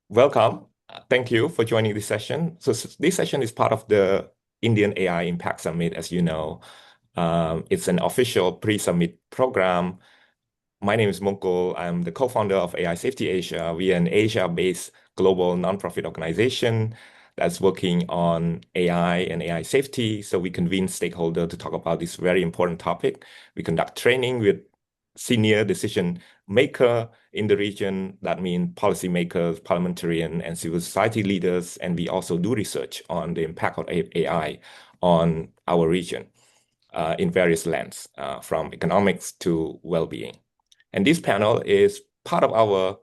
Welcome. Thank you for joining this session. This session is part of the Indian AI Impact Summit, as you know. It's an official pre-summit program. My name is Mongkol. I'm the co-founder of AI Safety Asia. We are an Asia-based global nonprofit organization that's working on AI and AI safety. So we convene stakeholders to talk about this very important topic. We conduct training with senior decision maker in the region. That means policymakers, parliamentarian, and civil society leaders. And we also do research on the impact of AI on our region in various lands, from economics to well-being. And this panel is part of our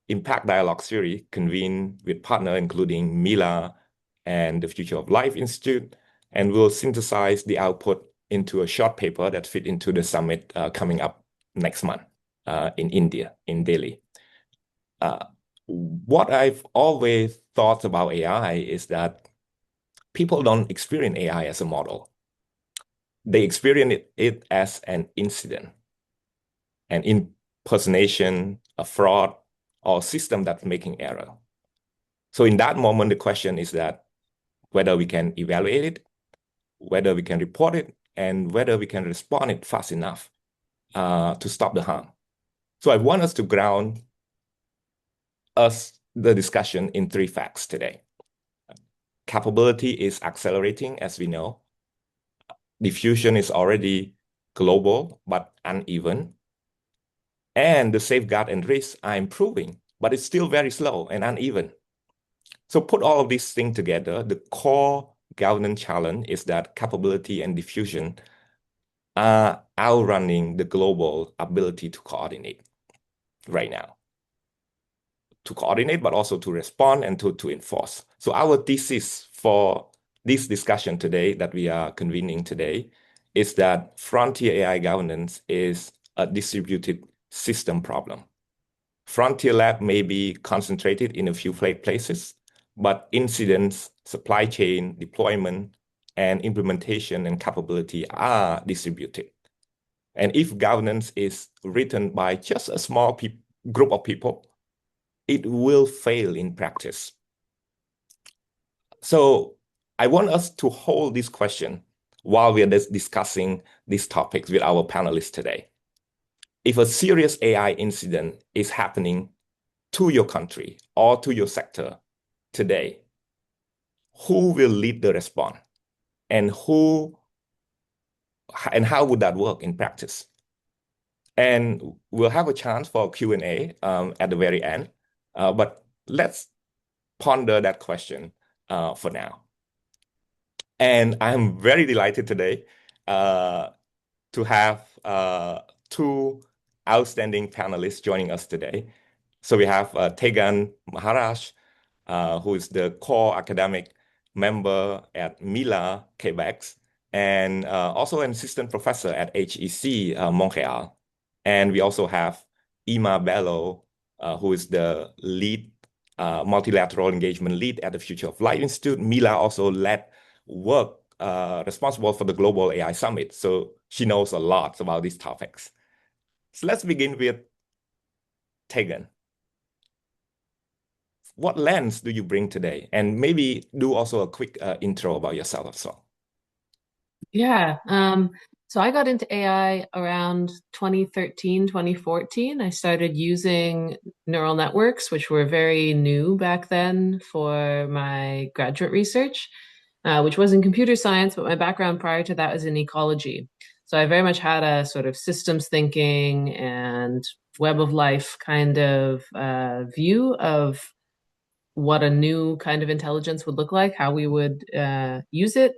Impact Dialogue series, convened with partners including Mila and the Future of Life Institute, and we'll synthesize the output into a short paper that fit into the summit coming up next month in India, in Delhi. What I've always thought about AI is that people don't experience AI as a model. They experience it as an incident, an impersonation, a fraud, or a system that's making error. So in that moment, the question is that whether we can evaluate it, whether we can report it, and whether we can respond it fast enough to stop the harm. So I want us to ground the discussion in three facts today. Capability is accelerating, as we know. Diffusion is already global but uneven. And the safeguard and risks are improving, but it's still very slow and uneven. So put all of these things together, the core governance challenge is that capability and diffusion are outrunning the global ability to coordinate right now. To coordinate, but also to respond and to enforce. So our thesis for this discussion today that we are convening today is that frontier AI governance is a distributed system problem. Frontier lab may be concentrated in a few places, but incidents, supply chain, deployment, and implementation and capability are distributed. And if governance is written by just a small group of people, it will fail in practice. So I want us to hold this question while we are discussing these topics with our panelists today. If a serious AI incident is happening to your country or to your sector today, who will lead the response? And how would that work in practice? And we'll have a chance for Q&A at the very end. But let's ponder that question for now. And I'm very delighted today to have two outstanding panelists joining us today. So we have Tegan Maharaj, who is the core academic member at Mila, Quebec, and also an assistant professor at HEC Montreal. And we also have Ima Bello, who is the lead multilateral engagement lead at the Future of Life Institute. Mila also led work responsible for the Global AI Summit. So she knows a lot about these topics. So let's begin with Tegan. What lens do you bring today? And maybe do also a quick intro about yourself as well. Yeah. So I got into AI around 2013, 2014. I started using neural networks, which were very new back then for my graduate research, which was in computer science, but my background prior to that was in ecology. So I very much had a sort of systems thinking and web of life kind of view of what a new kind of intelligence would look like, how we would use it.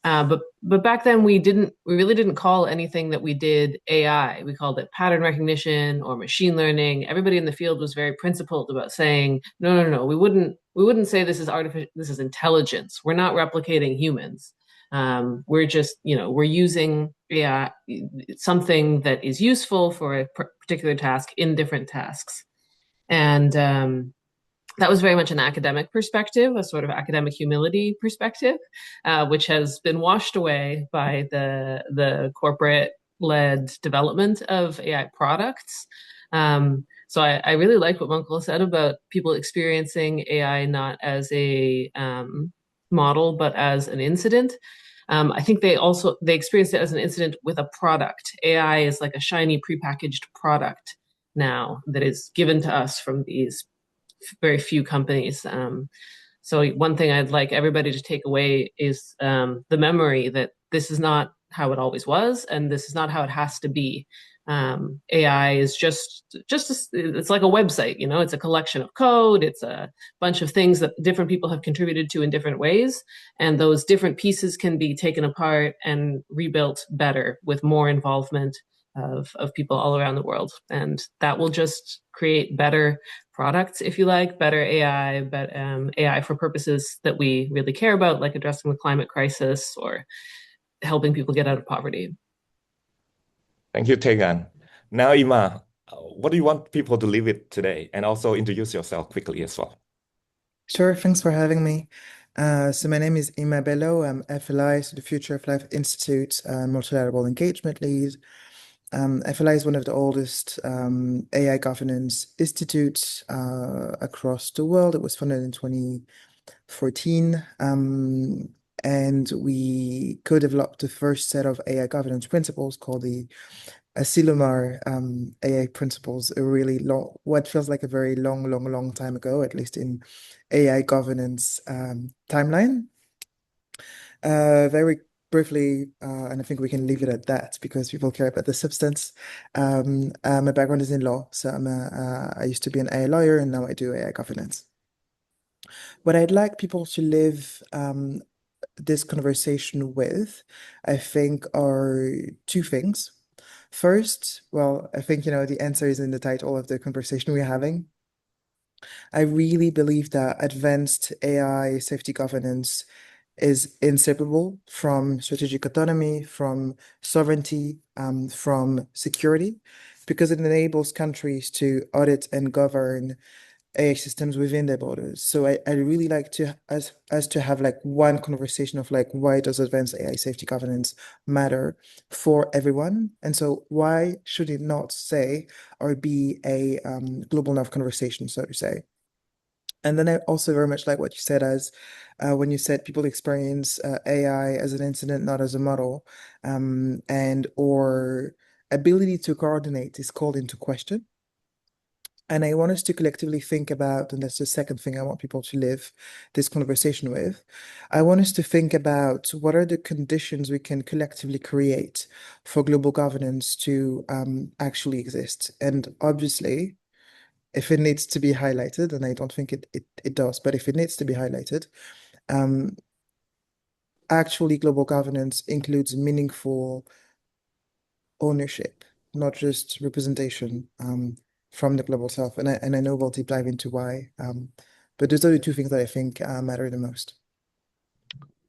But back then we really didn't call anything that we did AI. We called it pattern recognition or machine learning. Everybody in the field was very principled about saying, no, we wouldn't say this is artificial, this is intelligence. We're not replicating humans. We're just, we're using AI, something that is useful for a particular task in different tasks. And that was very much an academic perspective, a sort of academic humility perspective, which has been washed away by the corporate-led development of AI products. So I really like what Uncle said about people experiencing AI not as a model, but as an incident. I think they experienced it as an incident with a product. AI is like a shiny prepackaged product now that is given to us from these very few companies. So one thing I'd like everybody to take away is the memory that this is not how it always was, and this is not how it has to be. AI is it's like a website, it's a collection of code, it's a bunch of things that different people have contributed to in different ways, and those different pieces can be taken apart and rebuilt better with more involvement of people all around the world, and that will just create better products, if you like, better AI, but AI for purposes that we really care about, like addressing the climate crisis or helping people get out of poverty. Thank you, Tegan. Now, Ima, what do you want people to live with today? And also introduce yourself quickly as well. Sure, thanks for having me. So my name is Ima Bello. I'm FLI, so the Future of Life Institute Multilateral Engagement Lead. FLI is one of the oldest AI governance institutes across the world. It was founded in 2014. And we co-developed the first set of AI governance principles called the Asilomar AI principles, a really long, what feels like a very long time ago, at least in AI governance timeline. Very briefly, and I think we can leave it at that because people care about the substance. My background is in law, so I used to be an AI lawyer and now I do AI governance. What I'd like people to live this conversation with, I think, are two things. First, well, I think, the answer is in the title of the conversation we're having. I really believe that advanced AI safety governance is inseparable from strategic autonomy, from sovereignty, from security, because it enables countries to audit and govern AI systems within their borders. So I really like to us to have like one conversation of like why does advanced AI safety governance matter for everyone? And so why should it not say or be a global enough conversation, so to say? And then I also very much like what you said as when you said people experience AI as an incident, not as a model, and or ability to coordinate is called into question. And I want us to collectively think about, and that's the second thing I want people to live this conversation with. I want us to think about what are the conditions we can collectively create for global governance to actually exist. And obviously, if it needs to be highlighted, and I don't think it does, but if it needs to be highlighted, um, actually global governance includes meaningful ownership, not just representation from the global south. And I know we'll deep dive into why. But those are the two things that I think matter the most.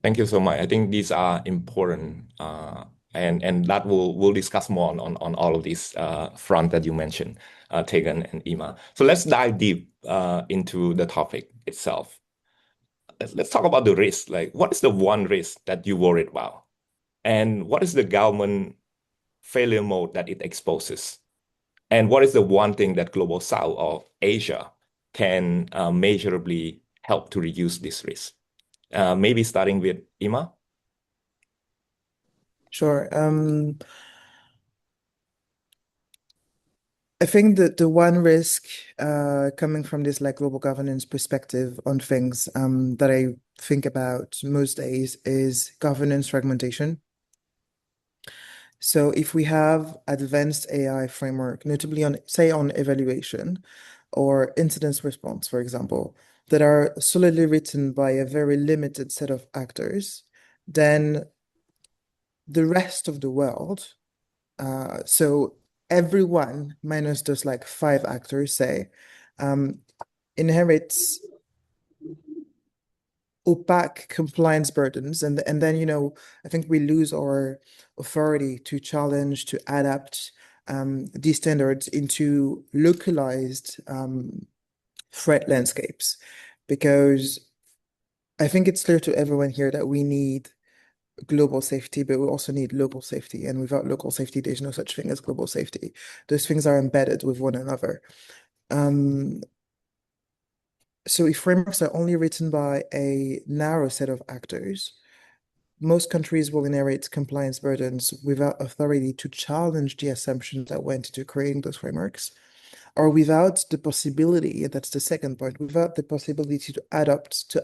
Thank you so much. I think these are important, and that we'll discuss more on all of these front that you mentioned, Tegan and Ima. So let's dive deep into the topic itself. Let's talk about the risk. Like, what is the one risk that you worried about, and what is the government failure mode that it exposes, and what is the one thing that Global South or Asia can measurably help to reduce this risk? Maybe starting with Ima. Sure. I think that the one risk coming from this like global governance perspective on things that I think about most days is governance fragmentation. So if we have advanced AI framework, notably on, say, on evaluation or incident response, for example, that are solidly written by a very limited set of actors, then the rest of the world, so everyone minus those like five actors, say, um, inherits opaque compliance burdens, and then I think we lose our authority to challenge, to adapt these standards into localized threat landscapes, because I think it's clear to everyone here that we need global safety, but we also need local safety. And without local safety, there's no such thing as global safety. Those things are embedded with one another. Um, so if frameworks are only written by a narrow set of actors, most countries will inherit compliance burdens without authority to challenge the assumptions that went into creating those frameworks, or without the possibility, and that's the second point, without the possibility to adapt,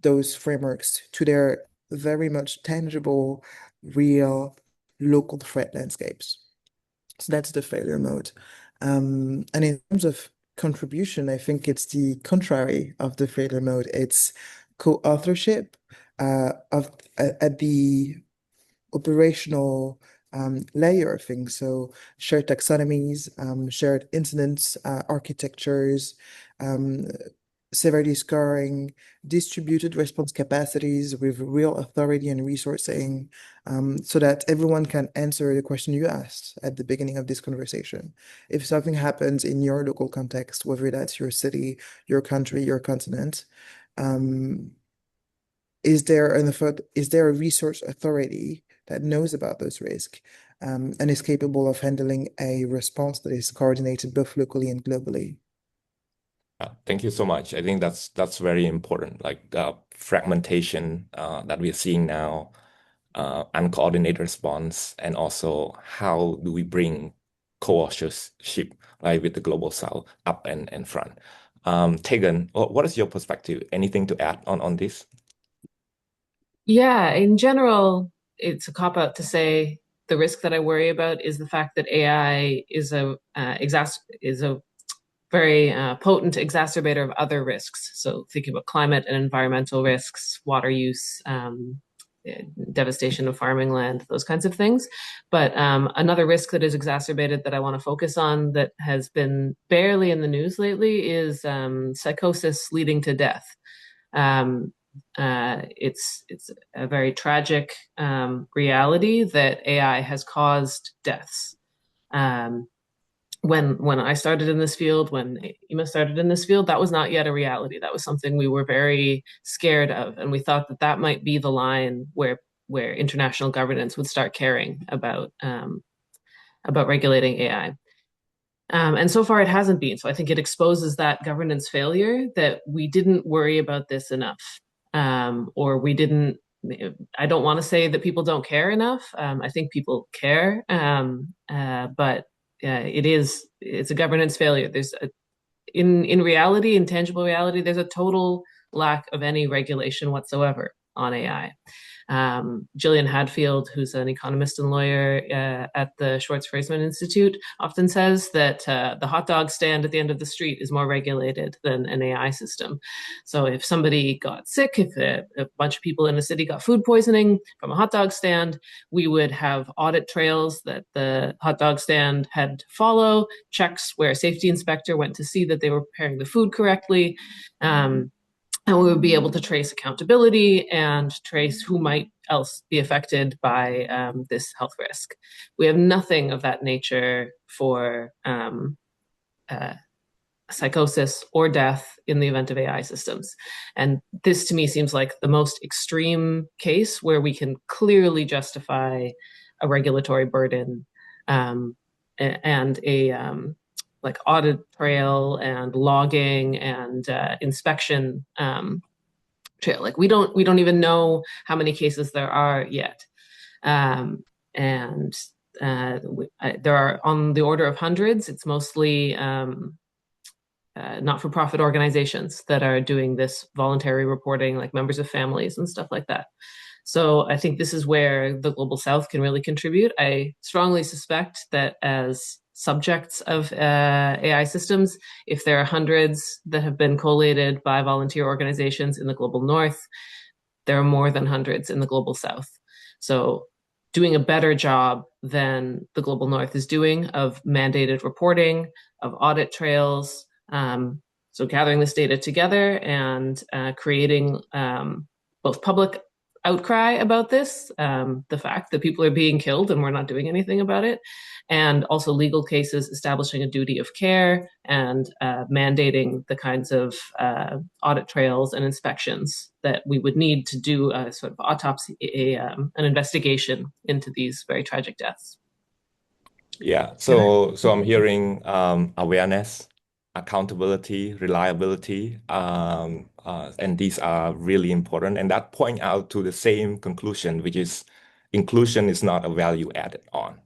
those frameworks to their very much tangible, real, local threat landscapes. So that's the failure mode. And in terms of contribution, I think it's the contrary of the failure mode. It's co-authorship of at the operational layer of things. So shared taxonomies, shared incidents, architectures, um, severity scoring, distributed response capacities with real authority and resourcing, so that everyone can answer the question you asked at the beginning of this conversation. If something happens in your local context, whether that's your city, your country, your continent, um, is there a resource authority that knows about those risks, and is capable of handling a response that is coordinated both locally and globally? Thank you so much. I think that's very important. Like fragmentation that we are seeing now, uncoordinated response, and also how do we bring co-authorship, right, with the global south up and front. Tegan, what is your perspective? Anything to add on this? Yeah, in general, it's a cop-out to say the risk that I worry about is the fact that AI is a very potent exacerbator of other risks. So thinking about climate and environmental risks, water use, devastation of farming land, those kinds of things. But another risk that is exacerbated that I want to focus on that has been barely in the news lately is psychosis leading to death. Um, it's a very tragic reality that AI has caused deaths. Um, when I started in this field, when Emma started in this field, that was not yet a reality. That was something we were very scared of, and we thought that that might be the line where international governance would start caring about regulating AI. And so far, it hasn't been. So I think it exposes that governance failure that we didn't worry about this enough, or we didn't. I don't want to say that people don't care enough. I think people care, but it's a governance failure. In reality, in tangible reality, there's a total lack of any regulation whatsoever on AI. Gillian Hadfield, who's an economist and lawyer at the Schwartz-Friesman Institute, often says that the hot dog stand at the end of the street is more regulated than an AI system. So if somebody got sick, if a bunch of people in a city got food poisoning from a hot dog stand, we would have audit trails that the hot dog stand had to follow, checks where a safety inspector went to see that they were preparing the food correctly. And we would be able to trace accountability and trace who might else be affected by this health risk. We have nothing of that nature for psychosis or death in the event of AI systems. And this to me seems like the most extreme case where we can clearly justify a regulatory burden and a like audit trail and logging and inspection trail. Like we don't even know how many cases there are yet, and there are on the order of hundreds. It's mostly not-for-profit organizations that are doing this voluntary reporting, like members of families and stuff like that. So I think this is where the Global South can really contribute. I strongly suspect that as subjects of AI systems, if there are hundreds that have been collated by volunteer organizations in the Global North, there are more than hundreds in the Global South. So doing a better job than the Global North is doing of mandated reporting, of audit trails, so gathering this data together and creating both public outcry about this, the fact that people are being killed and we're not doing anything about it, and also legal cases establishing a duty of care and mandating the kinds of audit trails and inspections that we would need to do a sort of autopsy, an investigation into these very tragic deaths. Yeah. Can I? So I'm hearing awareness, accountability, reliability, and these are really important. And that point out to the same conclusion, which is inclusion is not a value added on.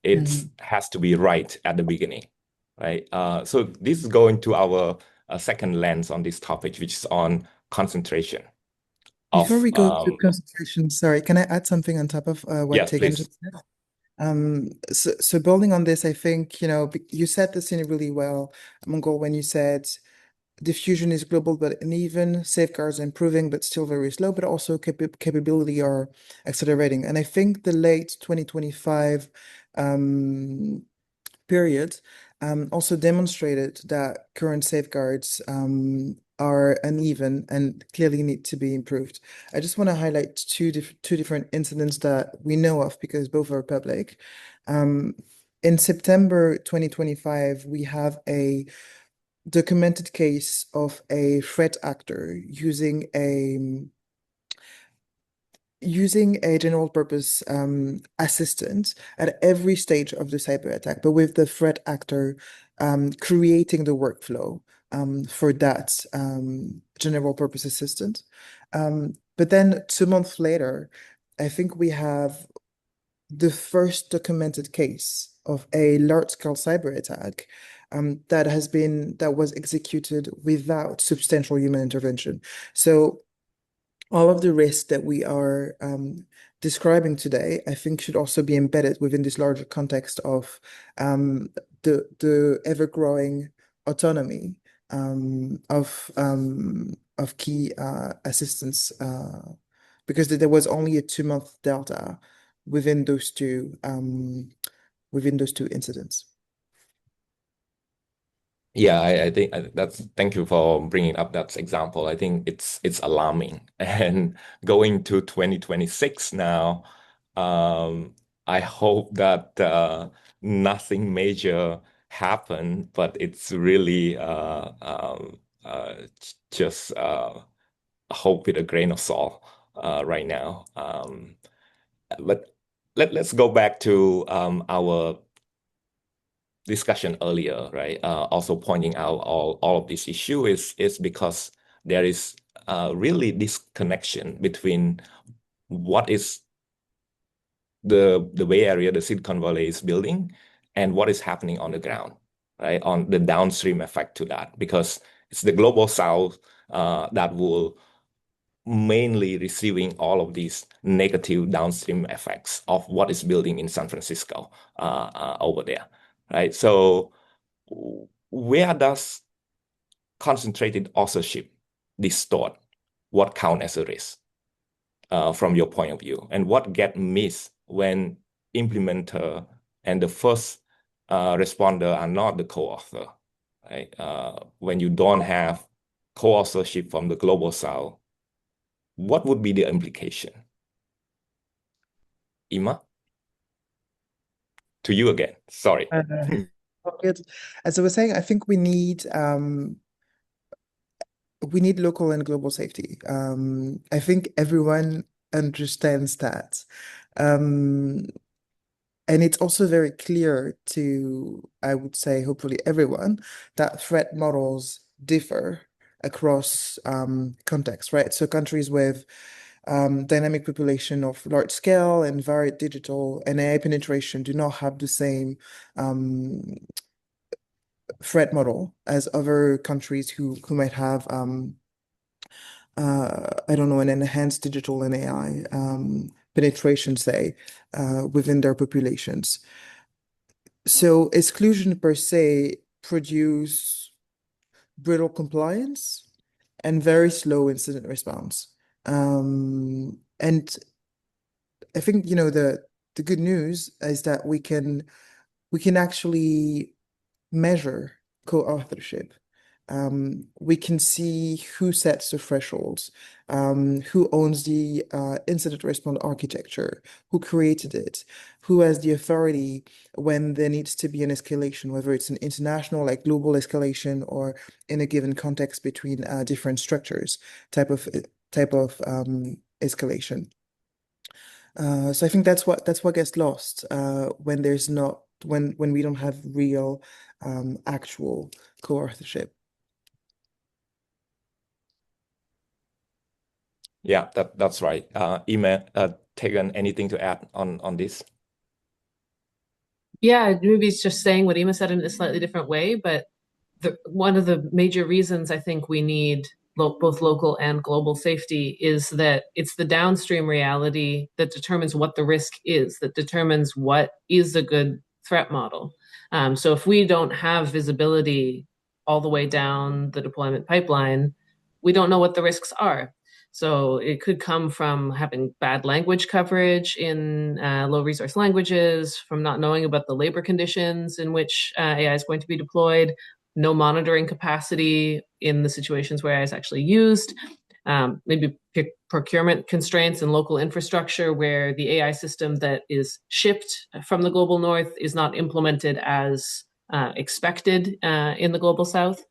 It Mhm. has to be right at the beginning, right? So this is going to our second lens on this topic, which is on concentration Before of we go to concentration, sorry, can I add something on top of what yes, Tegan please. just said? So building on this, I think, you said this in really well, Mongol, when you said diffusion is global but uneven, safeguards are improving but still very slow, but also capability are accelerating. And I think the late 2025 um, period also demonstrated that current safeguards are uneven and clearly need to be improved. I just want to highlight two different incidents that we know of because both are public. Um, in September 2025, we have a documented case of a threat actor using a general purpose assistant at every stage of the cyber attack, but with the threat actor creating the workflow for that general purpose assistant. But then 2 months later, I think we have the first documented case of a large-scale cyber attack that was executed without substantial human intervention. So all of the risks that we are describing today, I think, should also be embedded within this larger context of the ever-growing autonomy of key assistance, because there was only a 2 month delta within those two incidents. Yeah, I think that's thank you for bringing up that example. I think it's alarming. And going to 2026 now, I hope that nothing major happened, but it's really just hope with a grain of salt right now. But let's go back to our discussion earlier, right? Also pointing out all of this issue is because there is really this connection between what is the Bay Area, the Silicon Valley is building, and what is happening on the ground, right? On the downstream effect to that, because it's the global South that will mainly receiving all of these negative downstream effects of what is building in San Francisco over there, right? So where does concentrated authorship distort what count as a risk from your point of view, and what get missed when implementer and the first responder are not the co-author, right? When you don't have co-authorship from the global South, what would be the implication? Ima, to you again. Sorry. Uh, Good. As I was saying, I think we need local and global safety. I think everyone understands that. Um, and it's also very clear to, I would say, hopefully everyone, that threat models differ across contexts, right? So countries with dynamic population of large scale and varied digital and AI penetration do not have the same um, threat model as other countries who might have I don't know, an enhanced digital and AI penetration, say, within their populations. So exclusion per se produce brittle compliance and very slow incident response. And I think, the good news is that we can actually measure co-authorship. We can see who sets the thresholds, who owns the incident response architecture, who created it, who has the authority when there needs to be an escalation, whether it's an international, like global escalation, or in a given context between different structures, type of escalation. So I think that's what gets lost when there's not when we don't have real actual co-authorship. Yeah, that's right. Ima, Tegan, anything to add on this? Yeah, maybe it's just saying what Ema said in a slightly different way, but one of the major reasons I think we need both local and global safety is that it's the downstream reality that determines what the risk is, that determines what is a good threat model. So if we don't have visibility all the way down the deployment pipeline, we don't know what the risks are. So it could come from having bad language coverage in low resource languages, from not knowing about the labor conditions in which AI is going to be deployed, no monitoring capacity in the situations where AI is actually used, maybe procurement constraints and local infrastructure where the AI system that is shipped from the global north is not implemented as expected in the global south.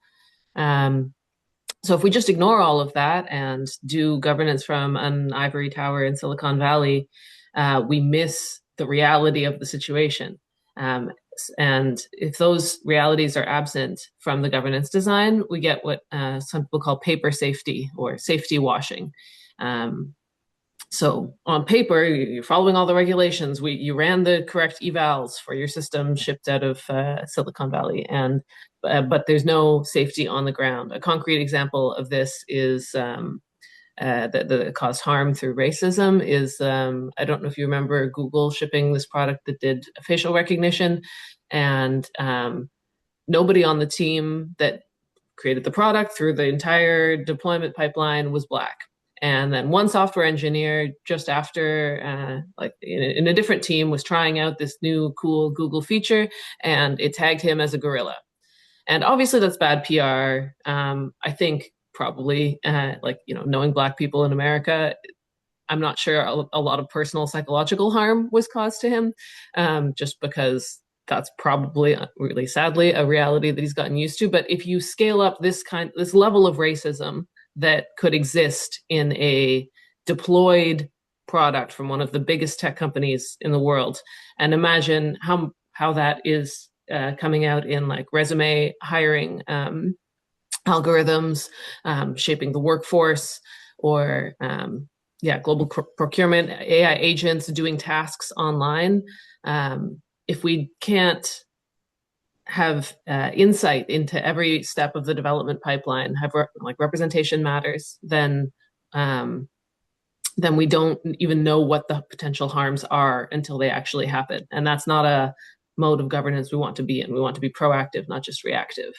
So if we just ignore all of that and do governance from an ivory tower in Silicon Valley, we miss the reality of the situation. And if those realities are absent from the governance design, we get what some people call paper safety or safety washing. So on paper, you're following all the regulations. You ran the correct evals for your system shipped out of Silicon Valley, and but there's no safety on the ground. A concrete example of this is that caused harm through racism is I don't know if you remember Google shipping this product that did facial recognition, and nobody on the team that created the product through the entire deployment pipeline was Black. And then one software engineer, just after, like in a different team, was trying out this new cool Google feature, and it tagged him as a gorilla. And obviously, that's bad PR. I think probably, like knowing Black people in America, I'm not sure a lot of personal psychological harm was caused to him, just because that's probably really sadly a reality that he's gotten used to. But if you scale up this level of racism that could exist in a deployed product from one of the biggest tech companies in the world, and imagine how that is coming out in like resume hiring algorithms, shaping the workforce, or global procurement, AI agents doing tasks online. If we can't have insight into every step of the development pipeline, have like representation matters, then we don't even know what the potential harms are until they actually happen. And that's not a mode of governance we want to be in. We want to be proactive, not just reactive.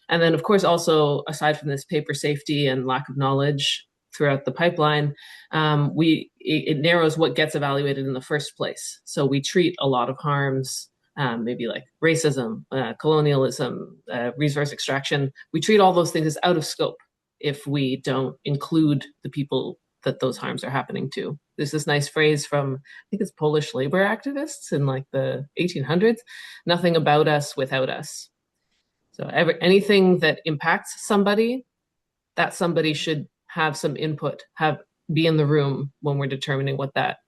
And then, of course, also aside from this paper safety and lack of knowledge throughout the pipeline, it narrows what gets evaluated in the first place. So we treat a lot of harms, maybe like racism, colonialism, resource extraction. We treat all those things as out of scope if we don't include the people that those harms are happening to. There's this nice phrase from, I think it's Polish labor activists in like the 1800s, nothing about us without us. So anything that impacts somebody, that somebody should have some input, be in the room when we're determining what that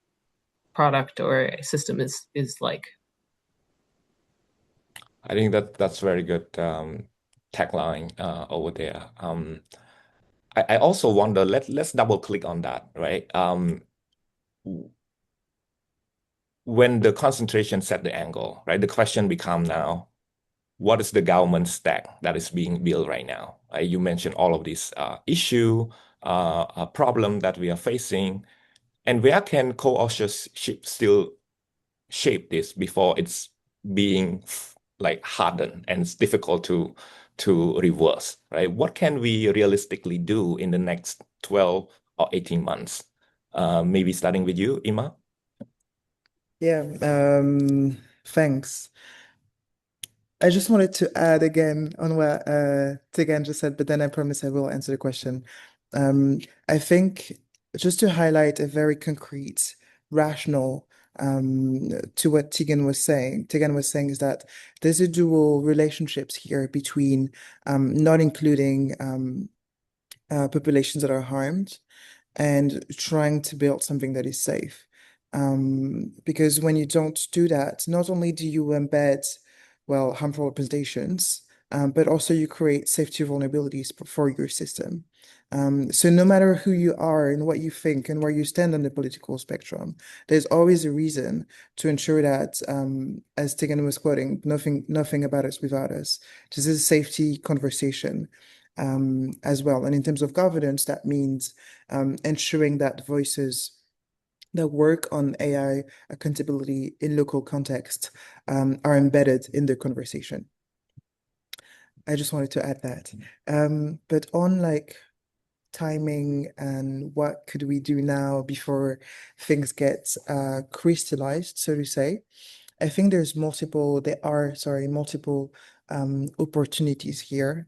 product or system is like. I think that's very good tagline over there. I also wonder, let's double click on that, right? When the concentration set the angle, right? The question become now, what is the government stack that is being built right now? You mentioned all of these issue, problem that we are facing, and where can co-authorship still shape this before it's being like hardened and it's difficult to reverse, right? What can we realistically do in the next 12 or 18 months? Maybe starting with you, Ima. Yeah, thanks. I just wanted to add again on what Tegan just said, but then I promise I will answer the question. I think just to highlight a very concrete, rational to what Tegan was saying. Tegan was saying is that there's a dual relationships here between not including populations that are harmed and trying to build something that is safe. Because when you don't do that, not only do you embed, well, harmful representations, but also you create safety vulnerabilities for your system. So no matter who you are and what you think and where you stand on the political spectrum, there's always a reason to ensure that, as Tegan was quoting, nothing about us without us. This is a safety conversation, as well. And in terms of governance, that means ensuring that voices that work on AI accountability in local context are embedded in the conversation. I just wanted to add that. But on like timing and what could we do now before things get crystallized, so to say, I think there are, sorry, multiple opportunities here.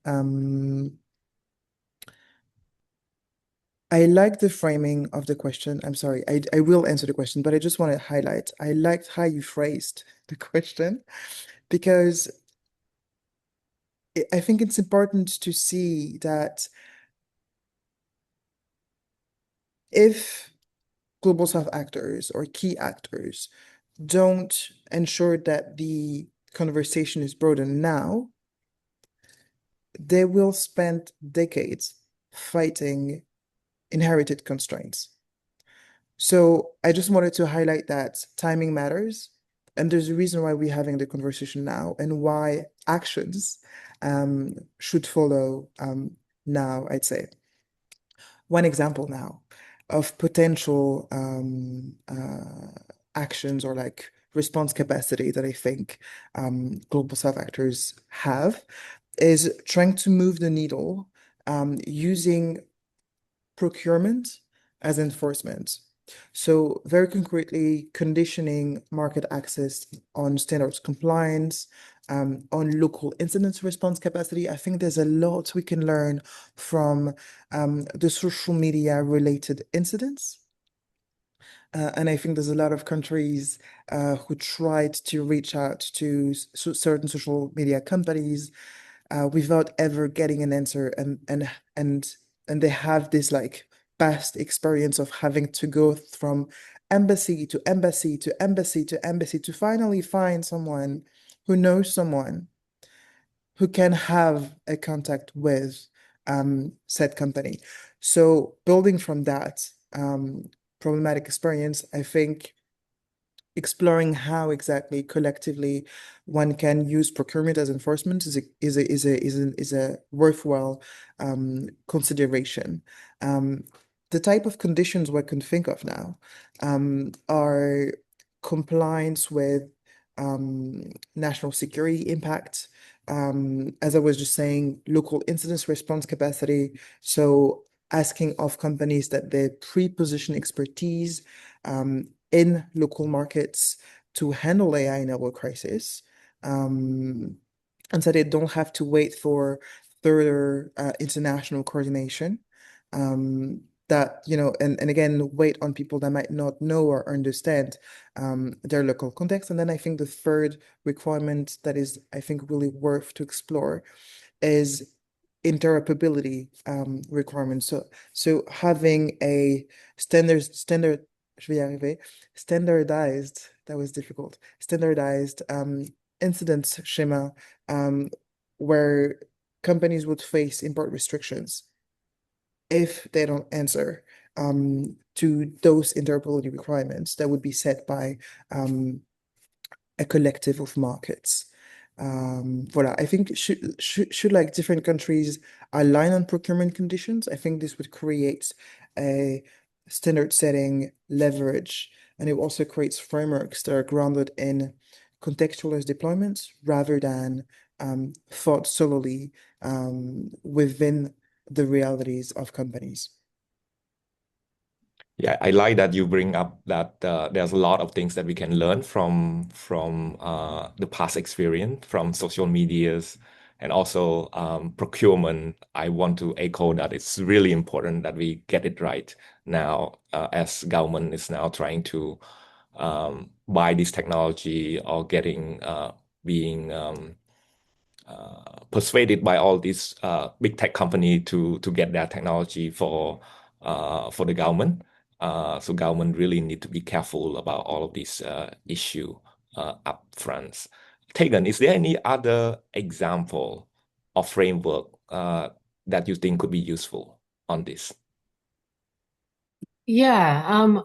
I like the framing of the question. I'm sorry, I will answer the question, but I just want to highlight, I liked how you phrased the question because I think it's important to see that if global South actors or key actors don't ensure that the conversation is broadened now, they will spend decades fighting inherited constraints. So I just wanted to highlight that timing matters. And there's a reason why we're having the conversation now and why actions should follow now, I'd say. One example now of potential actions or like response capacity that I think global South actors have is trying to move the needle using procurement as enforcement. So very concretely, conditioning market access on standards compliance, on local incident response capacity. I think there's a lot we can learn from the social media related incidents. And I think there's a lot of countries who tried to reach out to certain social media companies without ever getting an answer, and they have this like past experience of having to go from embassy to embassy to embassy to embassy to finally find someone who knows someone who can have a contact with said company. So building from that problematic experience, I think exploring how exactly collectively one can use procurement as enforcement is a worthwhile consideration. The type of conditions one can think of now are compliance with national security impact. As I was just saying, local incident response capacity. So asking of companies that they pre-position expertise in local markets to handle AI-enabled crisis, and so they don't have to wait for further international coordination. That, and again, wait on people that might not know or understand their local context. And then I think the third requirement that is, I think, really worth to explore is interoperability requirements. So having a je vais y arriver, standardized, that was difficult, standardized incident schema where companies would face import restrictions if they don't answer to those interoperability requirements that would be set by a collective of markets. Voilà, I think should like different countries align on procurement conditions, I think this would create a standard setting leverage, and it also creates frameworks that are grounded in contextualized deployments rather than thought solely within the realities of companies. Yeah, I like that you bring up that there's a lot of things that we can learn from the past experience, from social medias, and also procurement. I want to echo that it's really important that we get it right now, as government is now trying to buy this technology or being persuaded by all these big tech company to get their technology for the government. So government really need to be careful about all of these issue up front. Tegan, is there any other example or framework that you think could be useful on this? Yeah,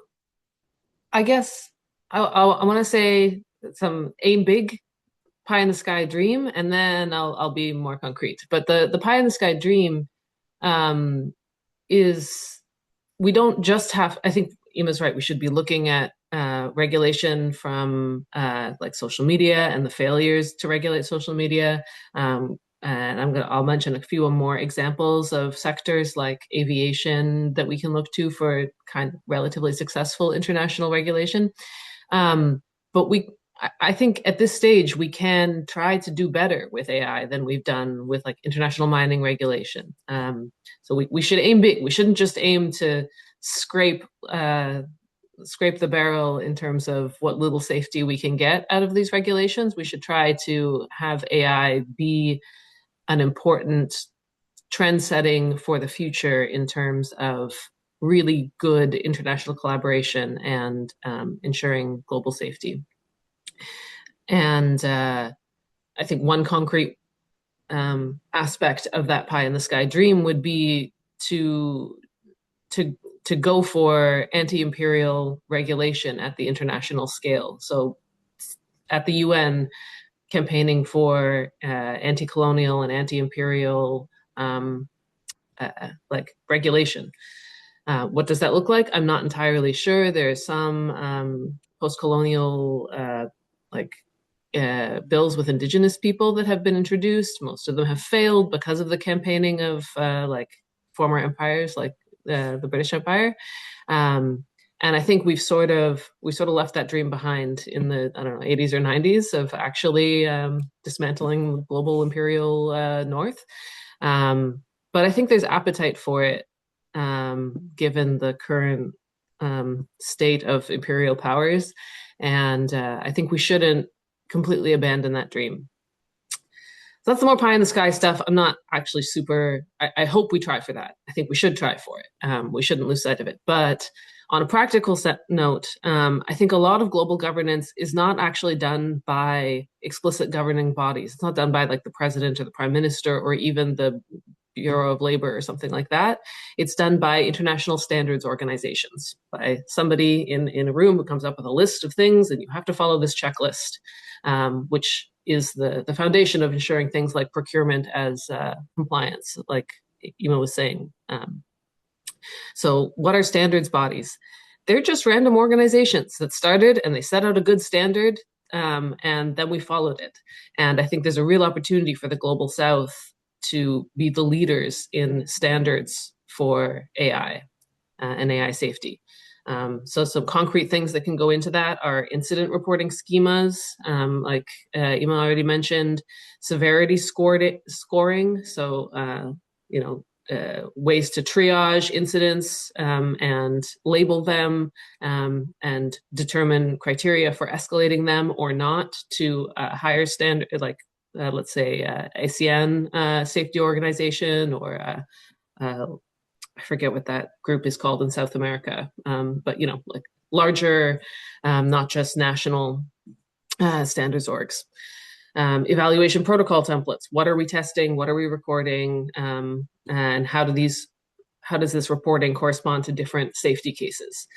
I guess I want to say some aim big, pie in the sky dream, and then I'll be more concrete. But the pie in the sky dream um, is we don't just have, I think Ema's right, we should be looking at regulation from like social media and the failures to regulate social media. And I'll mention a few more examples of sectors like aviation that we can look to for kind of relatively successful international regulation. But I think at this stage we can try to do better with AI than we've done with like international mining regulation. So we should aim big. We shouldn't just aim to scrape the barrel in terms of what little safety we can get out of these regulations. We should try to have AI be an important trend setting for the future in terms of really good international collaboration and ensuring global safety. And I think one concrete aspect of that pie in the sky dream would be to go for anti-imperial regulation at the international scale. So at the UN, campaigning for anti-colonial and anti-imperial like regulation. What does that look like? I'm not entirely sure. There's some post-colonial like bills with indigenous people that have been introduced. Most of them have failed because of the campaigning of like former empires, like the British Empire. And I think we sort of left that dream behind in the, I don't know, 80s or 90s of actually dismantling global imperial North. But I think there's appetite for it given the current state of imperial powers. And I think we shouldn't completely abandon that dream. So that's the more pie in the sky stuff. I'm not actually super, I hope we try for that. I think we should try for it. We shouldn't lose sight of it. But on a practical note, I think a lot of global governance is not actually done by explicit governing bodies. It's not done by like the president or the prime minister or even the Bureau of Labor or something like that. It's done by international standards organizations, by somebody in a room who comes up with a list of things and you have to follow this checklist, which is the foundation of ensuring things like procurement as compliance, like Ema was saying. So what are standards bodies? They're just random organizations that started and they set out a good standard, and then we followed it. And I think there's a real opportunity for the Global South to be the leaders in standards for AI and AI safety. So some concrete things that can go into that are incident reporting schemas, like Ema already mentioned, severity scoring. So, ways to triage incidents and label them and determine criteria for escalating them or not to a higher standard, like let's say ASEAN safety organization or I forget what that group is called in South America, but like larger, not just national standards orgs. Evaluation protocol templates. What are we testing? What are we recording? And how does this reporting correspond to different safety cases?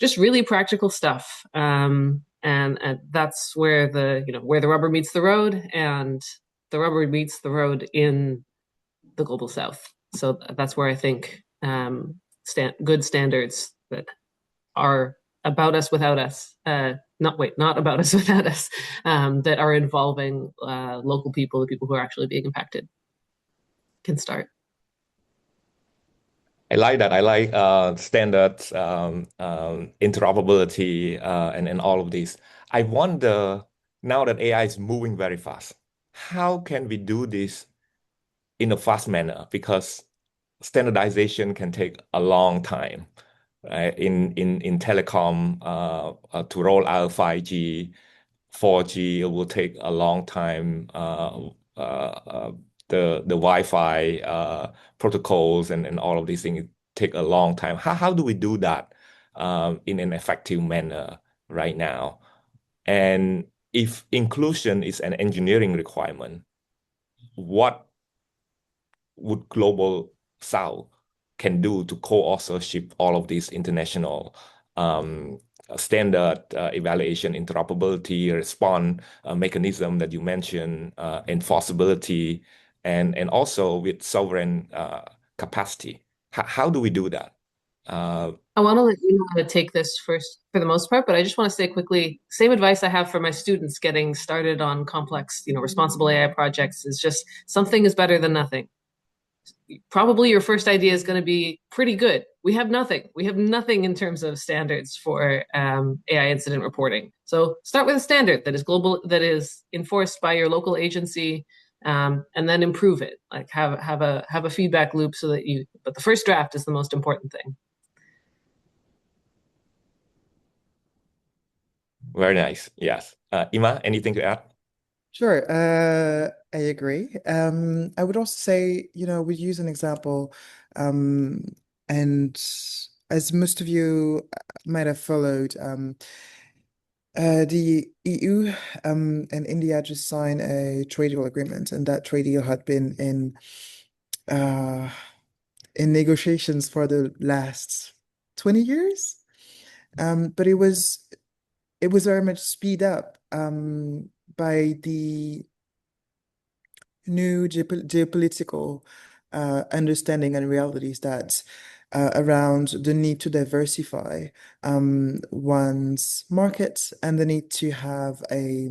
Just really practical stuff. And that's where where the rubber meets the road, and the rubber meets the road in the Global South. So that's where I think good standards that are about us without us, not about us without us, that are involving local people, the people who are actually being impacted, can start. I like that. I like standards, interoperability, and all of these. I wonder now that AI is moving very fast, how can we do this in a fast manner? Because standardization can take a long time, right? In telecom, to roll out 5G, 4G, it will take a long time. The Wi-Fi protocols and all of these things take a long time. How do we do that in an effective manner right now. And if inclusion is an engineering requirement, what would Global South can do to co-authorship all of these international standard evaluation, interoperability, response mechanism that you mentioned, enforceability, and also with sovereign capacity. How do we do that? I want to let you know how to take this first for the most part, but I just want to say quickly, same advice I have for my students getting started on complex, responsible AI projects is just something is better than nothing. Probably your first idea is going to be pretty good. We have nothing. We have nothing in terms of standards for AI incident reporting. So start with a standard that is global, that is enforced by your local agency, and then improve it. Like have a feedback loop so that but the first draft is the most important thing. Very nice. Yes. Ima, anything to add? Sure, I agree. I would also say, we use an example, um, and as most of you might have followed, the EU and India just signed a trade deal agreement, and that trade deal had been uh, in negotiations for the last 20 years. But it was very much speed up by the new geopolitical understanding and realities that around the need to diversify one's market and the need to have a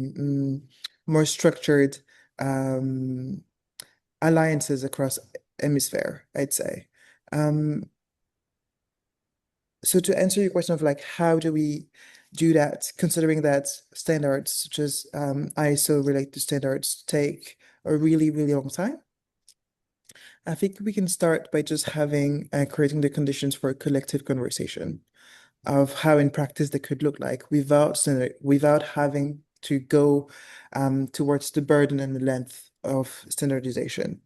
more structured um, alliances across hemisphere, I'd say. Um, so to answer your question of like, how do we do that, considering that standards such as ISO related standards take a really, really long time? I think we can start by just having creating the conditions for a collective conversation of how in practice they could look like without having to go towards the burden and the length of standardization.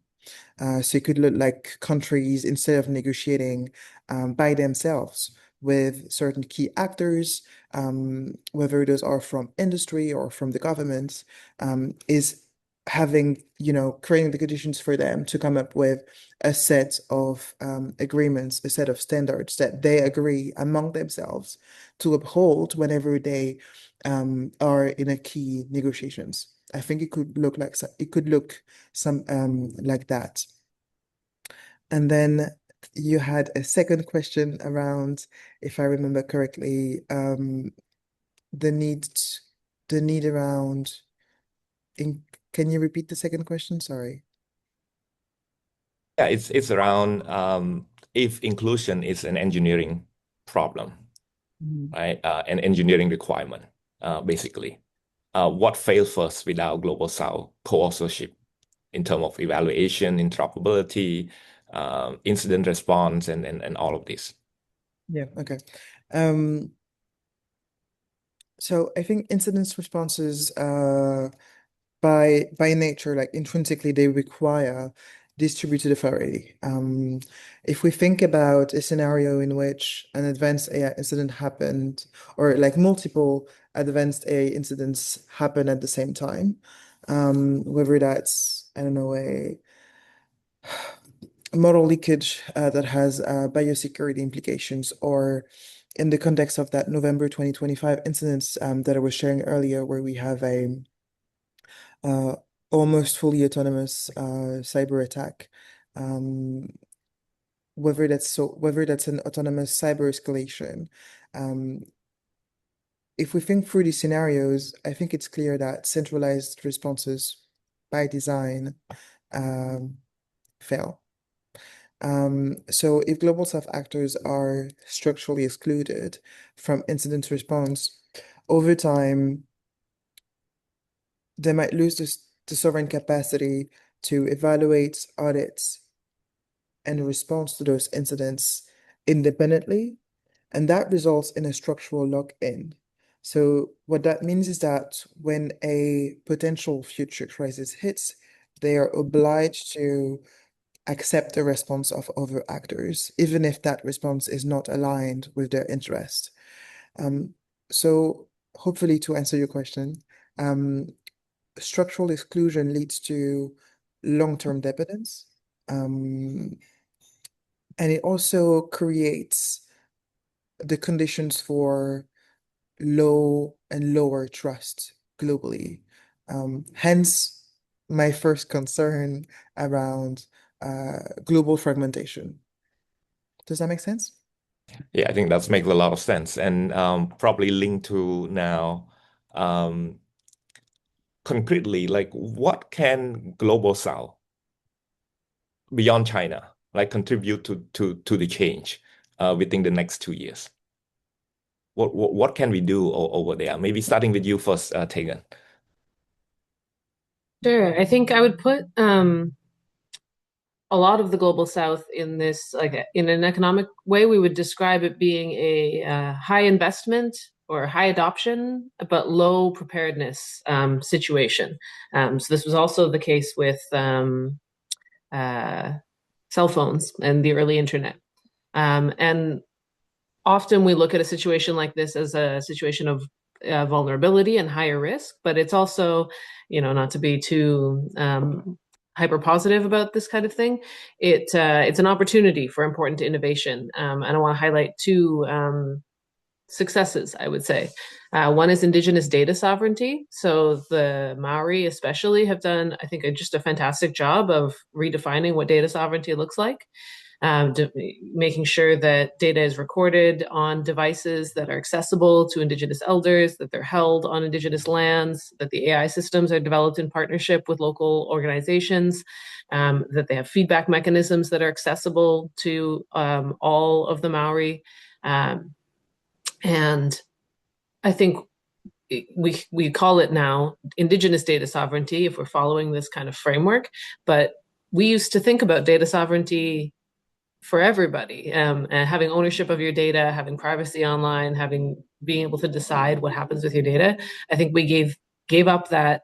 So it could look like countries, instead of negotiating by themselves with certain key actors, whether those are from industry or from the government, is having, creating the conditions for them to come up with a set of agreements, a set of standards that they agree among themselves to uphold whenever they are in a key negotiations. I think it could look some like that. And then you had a second question around, if I remember correctly, the need the need around in can you repeat the second question? Sorry. Yeah, it's around if inclusion is an engineering problem, Mhm. right? An engineering requirement, basically. What fails first without Global South co-authorship in terms of evaluation, interoperability, incident response, and all of this? Yeah, okay. Um, so I think incident responses by nature, like intrinsically, they require distributed authority. If we think about a scenario in which an advanced AI incident happened, or like multiple advanced AI incidents happen at the same time, whether that's, I don't know, a model leakage that has biosecurity implications, or in the context of that November 2025 incidents that I was sharing earlier, where we have a uh, almost fully autonomous cyber attack. Um, whether that's an autonomous cyber escalation. Um, if we think through these scenarios, I think it's clear that centralized responses by design um, fail. So if global South actors are structurally excluded from incident response, over time, they might lose the sovereign capacity to evaluate, audit, and respond to those incidents independently, and that results in a structural lock-in. So what that means is that when a potential future crisis hits, they are obliged to accept the response of other actors, even if that response is not aligned with their interest. So hopefully to answer your question, um, structural exclusion leads to long-term dependence. And it also creates the conditions for low and lower trust globally. Hence, my first concern around global fragmentation. Does that make sense? Yeah, I think that makes a lot of sense, and probably linked to now concretely, like what can Global South beyond China like contribute to the change within the next 2 years? What can we do over there? Maybe starting with you first, Tegan. Sure. I think I would put a lot of the global south in this, like in an economic way, we would describe it being a high investment or high adoption, but low preparedness situation. So this was also the case with uh, cell phones and the early internet. And often we look at a situation like this as a situation of vulnerability and higher risk, but it's also, not to be too hyper positive about this kind of thing. It's an opportunity for important innovation, and I want to highlight two successes, I would say. One is indigenous data sovereignty. So the Maori, especially, have done, I think, just a fantastic job of redefining what data sovereignty looks like. Making sure that data is recorded on devices that are accessible to Indigenous elders, that they're held on Indigenous lands, that the AI systems are developed in partnership with local organizations, that they have feedback mechanisms that are accessible to all of the Maori. And I think we call it now Indigenous data sovereignty if we're following this kind of framework, but we used to think about data sovereignty for everybody, and having ownership of your data, having privacy online, being able to decide what happens with your data. I think we gave up that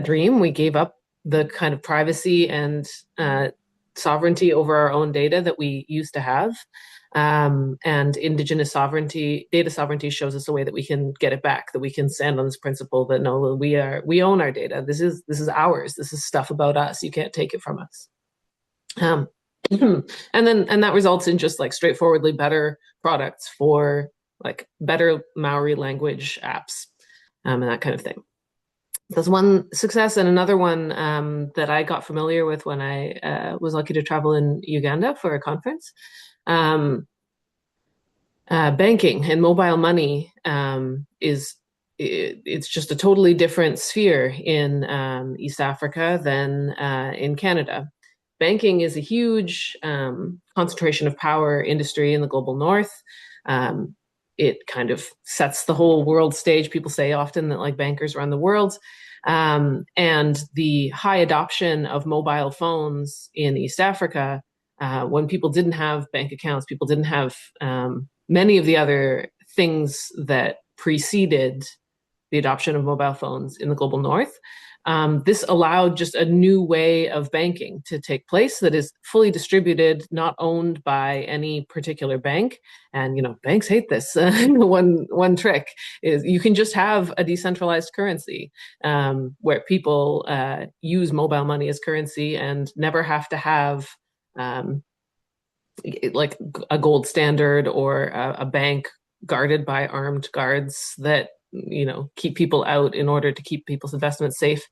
dream. We gave up the kind of privacy and sovereignty over our own data that we used to have. And indigenous sovereignty, data sovereignty, shows us a way that we can get it back, that we can stand on this principle that no, we own our data. This is ours. This is stuff about us. You can't take it from us. And that results in just like straightforwardly better products for like better Maori language apps, and that kind of thing. That's one success. And another one that I got familiar with when I was lucky to travel in Uganda for a conference. Banking and mobile money it's just a totally different sphere in East Africa than in Canada. Banking is a huge concentration of power industry in the global north. It kind of sets the whole world stage. People say often that like bankers run the world. And the high adoption of mobile phones in East Africa, when people didn't have bank accounts, people didn't have many of the other things that preceded the adoption of mobile phones in the global north. This allowed just a new way of banking to take place that is fully distributed, not owned by any particular bank. And banks hate this. One trick is you can just have a decentralized currency where people use mobile money as currency and never have to have like a gold standard or a bank guarded by armed guards that keep people out in order to keep people's investments safe.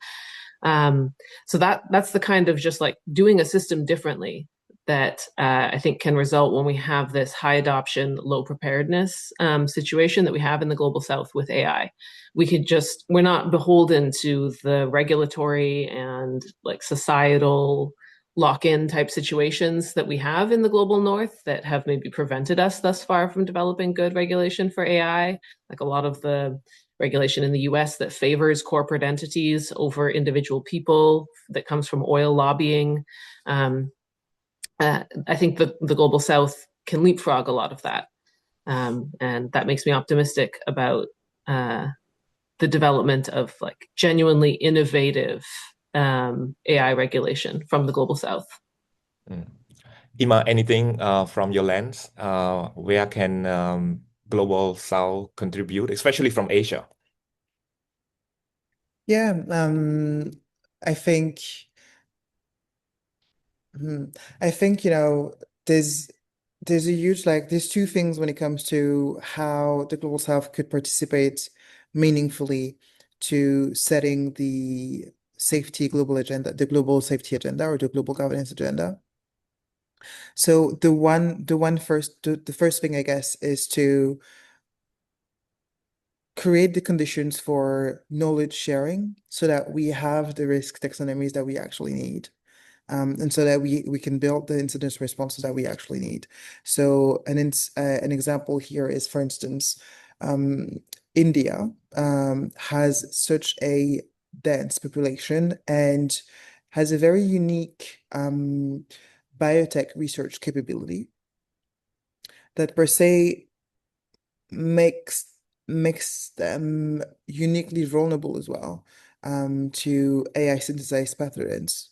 So that's the kind of just like doing a system differently that I think can result when we have this high adoption, low preparedness situation that we have in the global south with AI. We're not beholden to the regulatory and like societal lock-in type situations that we have in the global north that have maybe prevented us thus far from developing good regulation for AI, like a lot of the regulation in the US that favors corporate entities over individual people that comes from oil lobbying. I think the global south can leapfrog a lot of that. And that makes me optimistic about the development of like genuinely innovative AI regulation from the global south. Mm. Ima, anything from your lens? Where can Global South contribute, especially from Asia? Yeah, I think hmm, I think, there's a huge there's two things when it comes to how the Global South could participate meaningfully to setting the safety global agenda, the global safety agenda or the global governance agenda. So the first thing I guess is to create the conditions for knowledge sharing so that we have the risk taxonomies that we actually need. And so that we can build the incident responses that we actually need. So an example here is, for instance, India has such a dense population and has a very unique biotech research capability that per se makes makes them uniquely vulnerable as well to AI synthesized pathogens,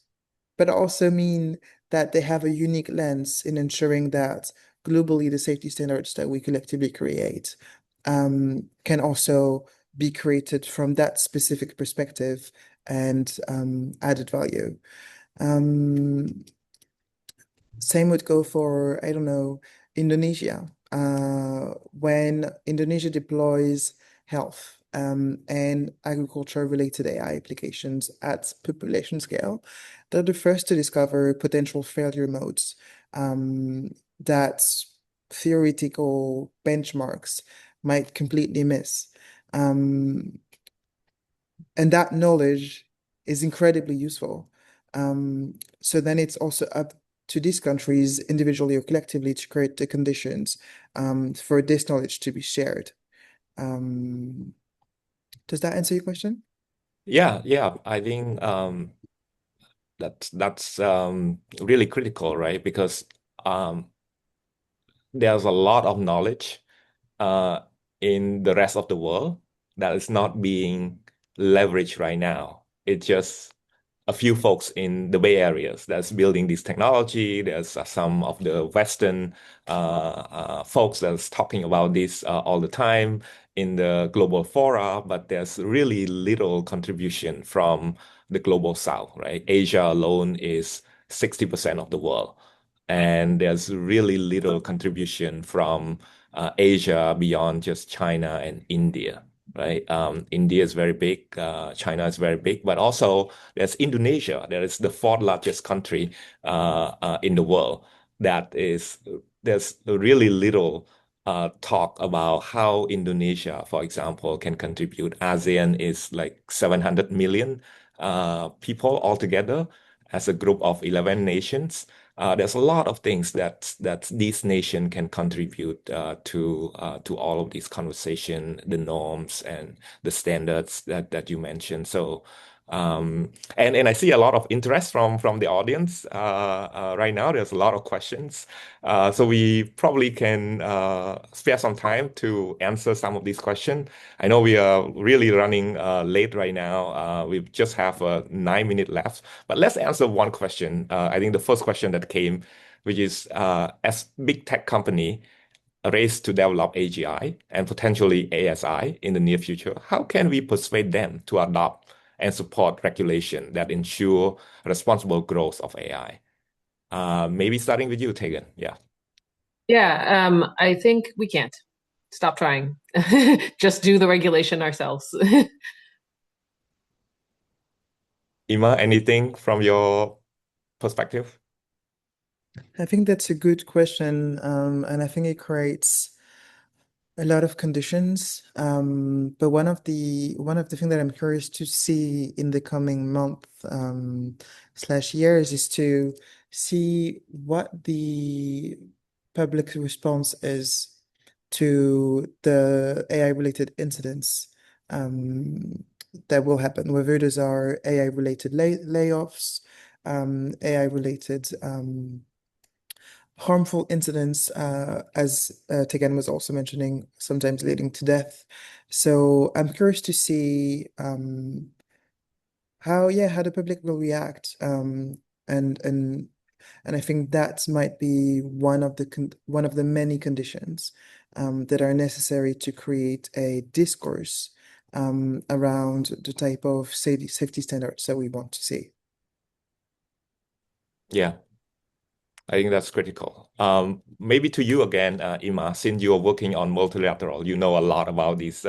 but also mean that they have a unique lens in ensuring that globally the safety standards that we collectively create can also be created from that specific perspective and added value. Um, Same would go for, I don't know, Indonesia. When Indonesia deploys health and agriculture related AI applications at population scale, they're the first to discover potential failure modes that theoretical benchmarks might completely miss. Um, and that knowledge is incredibly useful. So then it's also up to these countries, individually or collectively, to create the conditions for this knowledge to be shared. Um, does that answer your question? Yeah, yeah. I think that's really critical, right? Because um, there's a lot of knowledge uh, in the rest of the world that is not being leveraged right now. It's just a few folks in the Bay Areas that's building this technology. There's some of the Western folks that's talking about this all the time in the global fora, but there's really little contribution from the global South, right? Asia alone is 60% of the world. And there's really little contribution from Asia beyond just China and India, right? India is very big, China is very big, but also there's Indonesia. That is the fourth largest country in the world. That is, there's really little talk about how Indonesia, for example, can contribute. ASEAN is like 700 million people altogether as a group of 11 nations. There's a lot of things that these nations can contribute to all of these conversation, the norms and the standards that you mentioned. So and I see a lot of interest from the audience right now. There's a lot of questions, so we probably can spare some time to answer some of these questions. I know we are really running late right now. We just have 9 minutes left, but let's answer one question. I think the first question that came, which is as big tech company a race to develop AGI and potentially ASI in the near future, how can we persuade them to adopt and support regulation that ensure responsible growth of AI? Maybe starting with you, Tegan. Yeah. Yeah, I think we can't. Stop trying. Just do the regulation ourselves. Ima, anything from your perspective? I think that's a good question, and I think it creates a lot of conditions. But one of the things that I'm curious to see in the coming month slash years is to see what the public response is to the AI related incidents that will happen, whether those are AI related layoffs, AI related harmful incidents, as Tegan was also mentioning, sometimes leading to death. So I'm curious to see how the public will react. And and and I think that might be one of the many conditions that are necessary to create a discourse around the type of safety standards that we want to see. Yeah, I think that's critical. Maybe to you again, Ima, since you're working on multilateral, you know a lot about these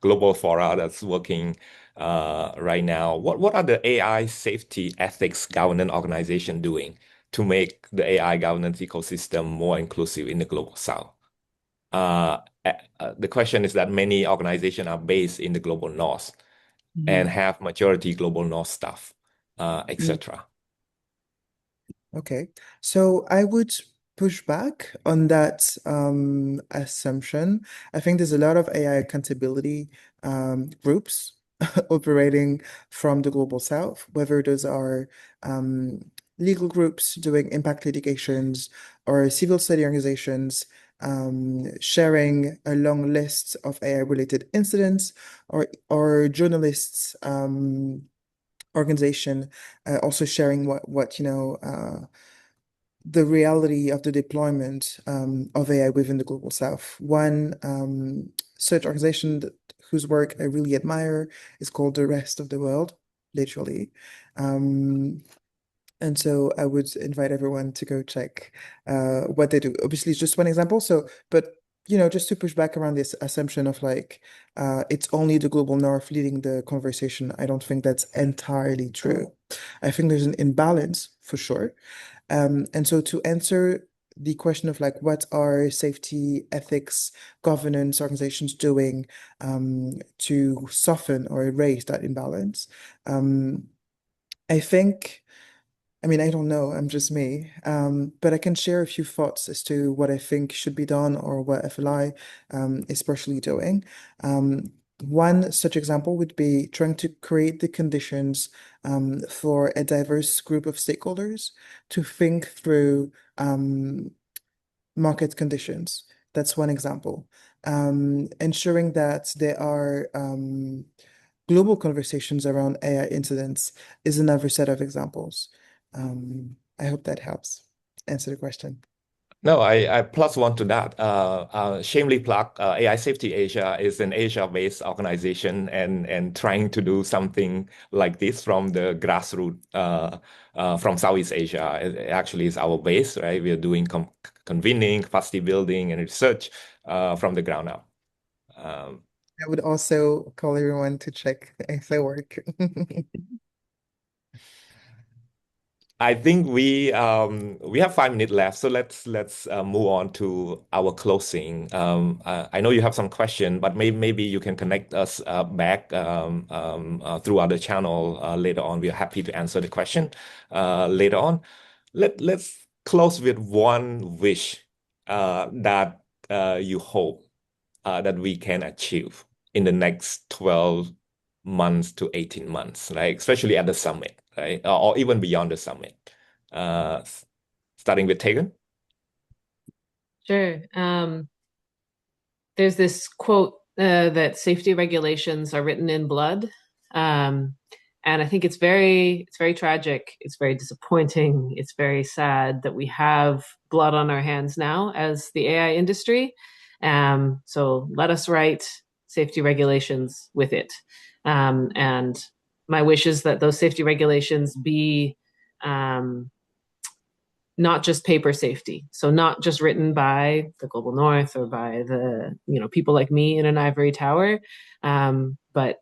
global fora that's working right now. What are the AI safety ethics governance organization doing to make the AI governance ecosystem more inclusive in the global south? Uh, the question is that many organizations are based in the global north and have majority global north staff, etc. Okay, so I would push back on that assumption. I think there's a lot of AI accountability groups operating from the global south, whether those are um, legal groups doing impact litigations or civil society organizations sharing a long list of AI-related incidents, or journalists organization also sharing what the reality of the deployment of AI within the global south. One such organization whose work I really admire is called The Rest of the World, literally. And so I would invite everyone to go check what they do. Obviously, it's just one example. So, but just to push back around this assumption of like it's only the global north leading the conversation, I don't think that's entirely true. I think there's an imbalance for sure. And so to answer the question of like what are safety, ethics, governance organizations doing to soften or erase that imbalance, I think. I mean, I don't know, I'm just me. But I can share a few thoughts as to what I think should be done or what FLI is partially doing. One such example would be trying to create the conditions for a diverse group of stakeholders to think through market conditions. That's one example. Ensuring that there are global conversations around AI incidents is another set of examples. I hope that helps answer the question. No, I plus one to that. Shameless plug, AI Safety Asia is an Asia-based organization and trying to do something like this from the grassroots from Southeast Asia. It actually is our base, right? We are doing convening, capacity building, and research from the ground up. I would also call everyone to check if I work. I think we have 5 minutes left, so let's move on to our closing. I know you have some question, but maybe you can connect us back through other channel later on. We are happy to answer the question later on. Let's close with one wish that you hope that we can achieve in the next 12 months to 18 months, right? Especially at the summit, right? Or even beyond the summit. Uh, Starting with Tegan. Sure. There's this quote that safety regulations are written in blood. And I think it's very tragic. It's very disappointing. It's very sad that we have blood on our hands now as the AI industry. So let us write safety regulations with it. And my wish is that those safety regulations be not just paper safety. So not just written by the global north or by the people like me in an ivory tower, but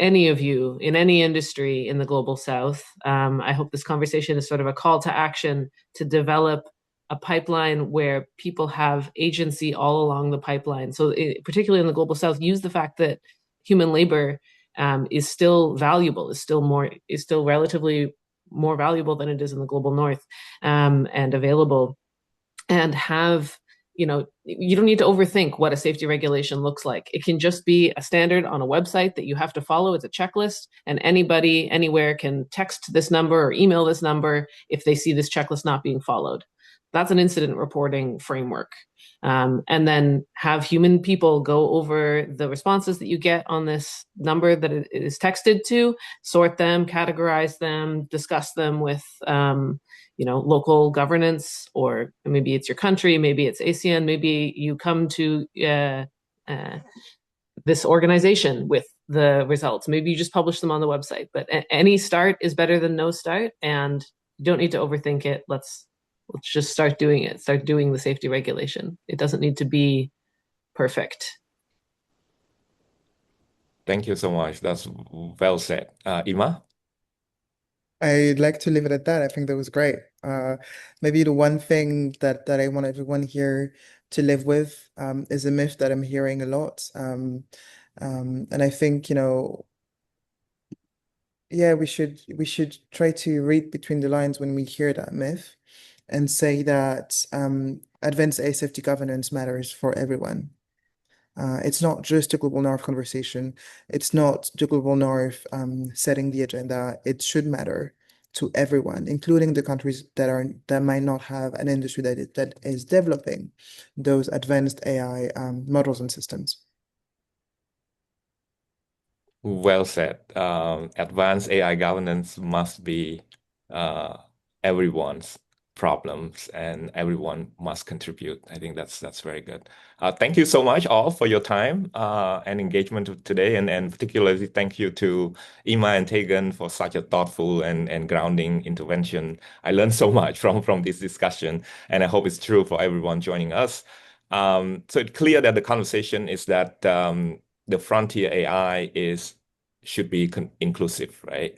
any of you in any industry in the global south. I hope this conversation is sort of a call to action to develop a pipeline where people have agency all along the pipeline. So particularly in the global south, use the fact that human labor is still valuable, is still relatively more valuable than it is in the global north, and available, and have, you don't need to overthink what a safety regulation looks like. It can just be a standard on a website that you have to follow. It's a checklist, and anybody anywhere can text this number or email this number if they see this checklist not being followed. That's an incident reporting framework. And then have human people go over the responses that you get on this number that it is texted to, sort them, categorize them, discuss them with local governance, or maybe it's your country, maybe it's ASEAN, maybe you come to this organization with the results. Maybe you just publish them on the website, but any start is better than no start, and you don't need to overthink it. Let's just start doing it. Start doing the safety regulation. It doesn't need to be perfect. Thank you so much. That's well said. Ima? I'd like to leave it at that. I think that was great. Maybe the one thing that I want everyone here to live with is a myth that I'm hearing a lot. And I think, yeah, we should try to read between the lines when we hear that myth and say that advanced AI safety governance matters for everyone. It's not just a global north conversation. It's not the global north setting the agenda. It should matter to everyone, including the countries that might not have an industry that is developing those advanced AI models and systems. Well said. Advanced AI governance must be everyone's problems, and everyone must contribute. I think that's very good. Thank you so much all for your time and engagement today, and particularly thank you to Ima and Tegan for such a thoughtful and grounding intervention. I learned so much from this discussion, and I hope it's true for everyone joining us. So it's clear that the conversation is that the frontier AI should be inclusive, right?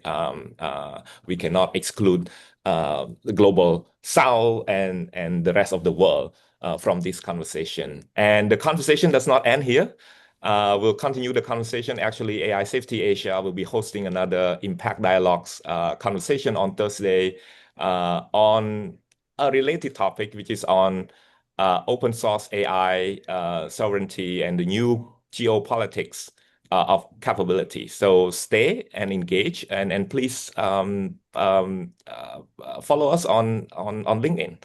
We cannot exclude the global South and the rest of the world from this conversation. And the conversation does not end here. We'll continue the conversation. Actually, AI Safety Asia will be hosting another Impact Dialogues conversation on Thursday on a related topic, which is on open source AI sovereignty and the new geopolitics of capability. So stay and engage, and please follow us on LinkedIn.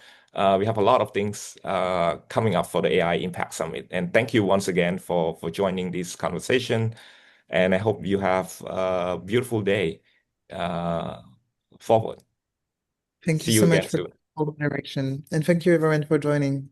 We have a lot of things coming up for the AI Impact Summit. And thank you once again for joining this conversation. And I hope you have a beautiful day forward. Thank you See you so again much for soon. the direction. And thank you everyone for joining.